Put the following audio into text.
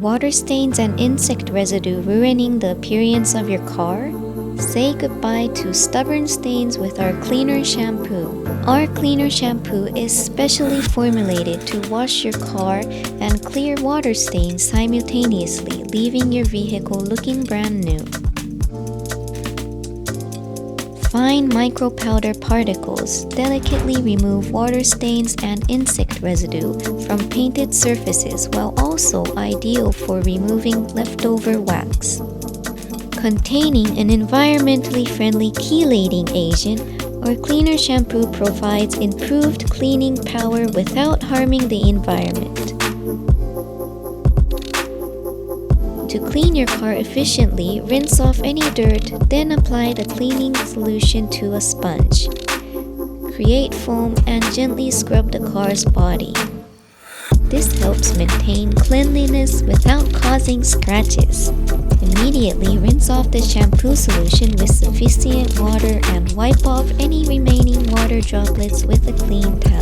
water stains and insect residue ruining the appearance of your car? Say goodbye to stubborn stains with our cleaner shampoo. Our cleaner shampoo is specially formulated to wash your car and clear water stains simultaneously, leaving your vehicle looking brand new. Fine micropowder particles delicately remove water stains and insect residue from painted surfaces while also ideal for removing leftover wax. Containing an environmentally friendly chelating agent, our cleaner shampoo provides improved cleaning power without harming the environment. To clean your car efficiently, rinse off any dirt, then apply the cleaning solution to a sponge. Create foam and gently scrub the car's body. This helps maintain cleanliness without causing scratches. Immediately rinse off the shampoo solution with sufficient water and wipe off any remaining water droplets with a clean towel.